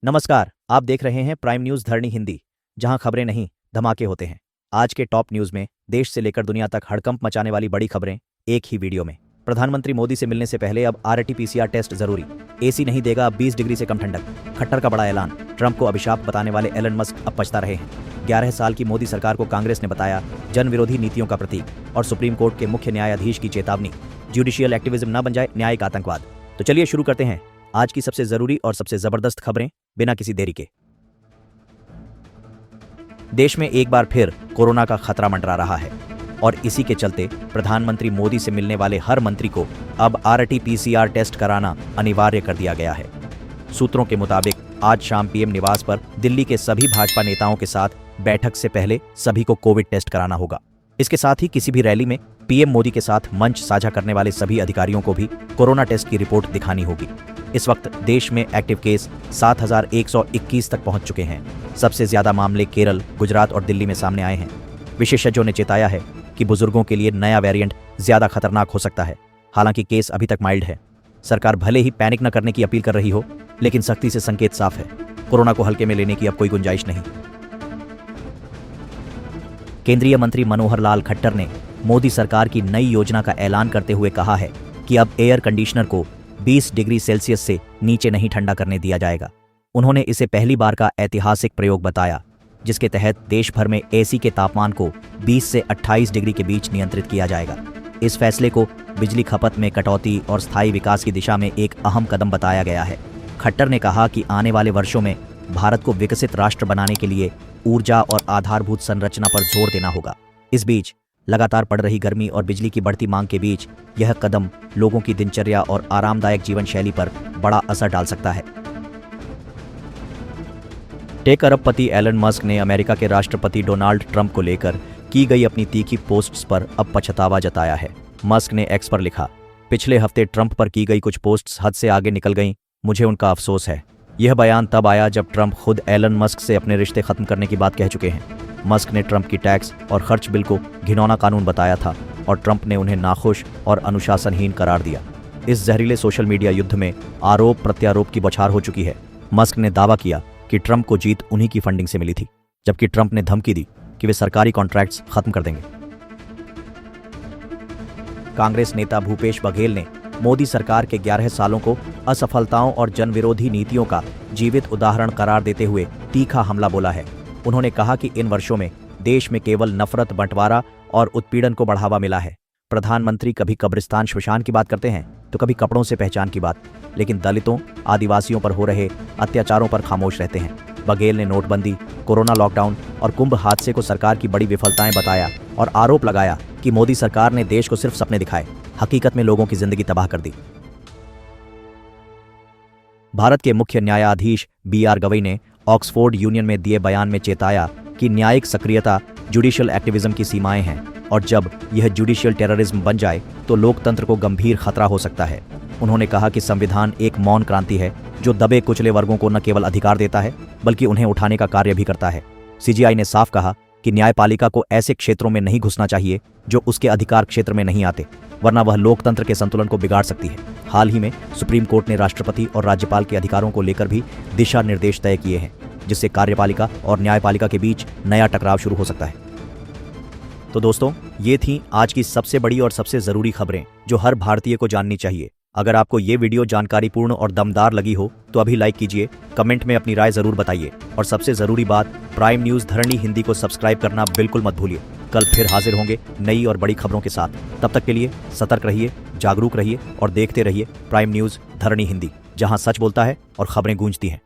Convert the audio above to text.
नमस्कार, आप देख रहे हैं प्राइम न्यूज धरणी हिंदी, जहां खबरें नहीं धमाके होते हैं। आज के टॉप न्यूज में देश से लेकर दुनिया तक हड़कंप मचाने वाली बड़ी खबरें एक ही वीडियो में। प्रधानमंत्री मोदी से मिलने से पहले अब RT-PCR टेस्ट जरूरी। एसी नहीं देगा अब 20 डिग्री से कम ठंडक। खट्टर का बड़ा ऐलान। ट्रंप को अभिशाप बताने वाले एलन मस्क अब पछता रहे हैं। 11 साल की मोदी सरकार को कांग्रेस ने बताया जन विरोधी नीतियों का प्रतीक। और सुप्रीम कोर्ट के मुख्य न्यायाधीश की चेतावनी, जुडिशियल एक्टिविज्म न बन जाए न्यायिक आतंकवाद। तो चलिए शुरू करते हैं आज की सबसे जरूरी और सबसे जबरदस्त खबरें बिना किसी देरी के। देश में एक बार फिर कोरोना का खतरा मंडरा रहा है और इसी के चलते प्रधानमंत्री मोदी से मिलने वाले हर मंत्री को अब RT-PCR टेस्ट कराना अनिवार्य कर दिया गया है। सूत्रों के मुताबिक आज शाम PM निवास पर दिल्ली के सभी भाजपा नेताओं के साथ बैठक से पहले सभी को कोविड टेस्ट कराना होगा। इसके साथ ही किसी भी रैली में PM मोदी के साथ मंच साझा करने वाले सभी अधिकारियों को भी कोरोना टेस्ट की रिपोर्ट दिखानी होगी। इस वक्त देश में एक्टिव केस 7,121 तक पहुंच चुके हैं। सबसे ज्यादा मामले केरल, गुजरात और दिल्ली में सामने आए हैं। विशेषज्ञों ने चेताया है कि बुजुर्गों के लिए नया वेरिएंट ज्यादा खतरनाक हो सकता है। हालांकि केस अभी तक माइल्ड है। सरकार भले ही पैनिक न करने की अपील कर रही हो, लेकिन सख्ती से संकेत साफ है, कोरोना को हल्के में लेने की अब कोई गुंजाइश नहीं। केंद्रीय मंत्री मनोहर लाल खट्टर ने मोदी सरकार की नई योजना का ऐलान करते हुए कहा है कि अब एयर कंडीशनर को 20 डिग्री सेल्सियस से नीचे नहीं ठंडा करने दिया जाएगा। उन्होंने इसे पहली बार का ऐतिहासिक प्रयोग बताया, जिसके तहत देश भर में AC के तापमान को 20 से 28 डिग्री के बीच नियंत्रित किया जाएगा। इस फैसले को बिजली खपत में कटौती और स्थायी विकास की दिशा में एक अहम कदम बताया गया है। खट्टर ने कहा कि आने वाले वर्षों में भारत को विकसित राष्ट्र बनाने के लिए ऊर्जा और आधारभूत संरचना पर जोर देना होगा। इस बीच लगातार बढ़ रही गर्मी और बिजली की बढ़ती मांग के बीच यह कदम लोगों की दिनचर्या और आरामदायक जीवन शैली पर बड़ा असर डाल सकता है। टेक अरबपति एलन मस्क ने अमेरिका के राष्ट्रपति डोनाल्ड ट्रंप को लेकर की गई अपनी तीखी पोस्ट्स पर अब पछतावा जताया है। मस्क ने X पर लिखा, पिछले हफ्ते ट्रंप पर की गई कुछ पोस्ट्स हद से आगे निकल गईं, मुझे उनका अफसोस है। यह बयान तब आया जब ट्रंप खुद एलन मस्क से अपने रिश्ते खत्म करने की बात कह चुके हैं। मस्क ने ट्रंप की टैक्स और खर्च बिल को घिनौना कानून बताया था और ट्रंप ने उन्हें नाखुश और अनुशासनहीन करार दिया। इस जहरीले सोशल मीडिया युद्ध में आरोप प्रत्यारोप की बौछार हो चुकी है। मस्क ने दावा किया कि ट्रंप को जीत उन्हीं की फंडिंग से मिली थी, जबकि ट्रंप ने धमकी दी कि वे सरकारी कॉन्ट्रैक्ट्स खत्म कर देंगे। कांग्रेस नेता भूपेश बघेल ने मोदी सरकार के 11 सालों को असफलताओं और जनविरोधी नीतियों का जीवित उदाहरण करार देते हुए तीखा हमला बोला है। उन्होंने कहा कि इन वर्षों में देश में केवल नफरत, बंटवारा और उत्पीड़न को बढ़ावा मिला है। प्रधानमंत्री कभी कब्रिस्तान श्मशान की बात करते हैं तो कभी कपड़ों से पहचान की बात, लेकिन दलितों, आदिवासियों पर हो रहे अत्याचारों पर खामोश रहते हैं। बघेल ने नोटबंदी, कोरोना लॉकडाउन और कुंभ हादसे को सरकार की बड़ी विफलताएं बताया और आरोप लगाया कि मोदी सरकार ने देश को सिर्फ सपने दिखाए, हकीकत में लोगों की जिंदगी तबाह कर दी। भारत के मुख्य न्यायाधीश BR गवई ने ऑक्सफोर्ड यूनियन में दिए बयान में चेताया कि न्यायिक सक्रियता जुडिशियल एक्टिविज्म की सीमाएं हैं और जब यह जुडिशियल टेररिज्म बन जाए तो लोकतंत्र को गंभीर खतरा हो सकता है। उन्होंने कहा कि संविधान एक मौन क्रांति है जो दबे कुचले वर्गों को न केवल अधिकार देता है बल्कि उन्हें उठाने का कार्य भी करता है। CGI ने साफ कहा कि न्यायपालिका को ऐसे क्षेत्रों में नहीं घुसना चाहिए जो उसके अधिकार क्षेत्र में नहीं आते, वरना वह लोकतंत्र के संतुलन को बिगाड़ सकती है। हाल ही में सुप्रीम कोर्ट ने राष्ट्रपति और राज्यपाल के अधिकारों को लेकर भी दिशा निर्देश तय किए हैं, जिससे कार्यपालिका और न्यायपालिका के बीच नया टकराव शुरू हो सकता है। तो दोस्तों, ये थी आज की सबसे बड़ी और सबसे जरूरी खबरें जो हर भारतीय को जाननी चाहिए। अगर आपको ये वीडियो जानकारीपूर्ण और दमदार लगी हो तो अभी लाइक कीजिए, कमेंट में अपनी राय जरूर बताइए और सबसे जरूरी बात, प्राइम न्यूज धरणी हिंदी को सब्सक्राइब करना बिल्कुल मत भूलिए। कल फिर हाजिर होंगे नई और बड़ी खबरों के साथ। तब तक के लिए सतर्क रहिए, जागरूक रहिए और देखते रहिए प्राइम न्यूज धरणी हिंदी, जहां सच बोलता है और खबरें गूंजती हैं।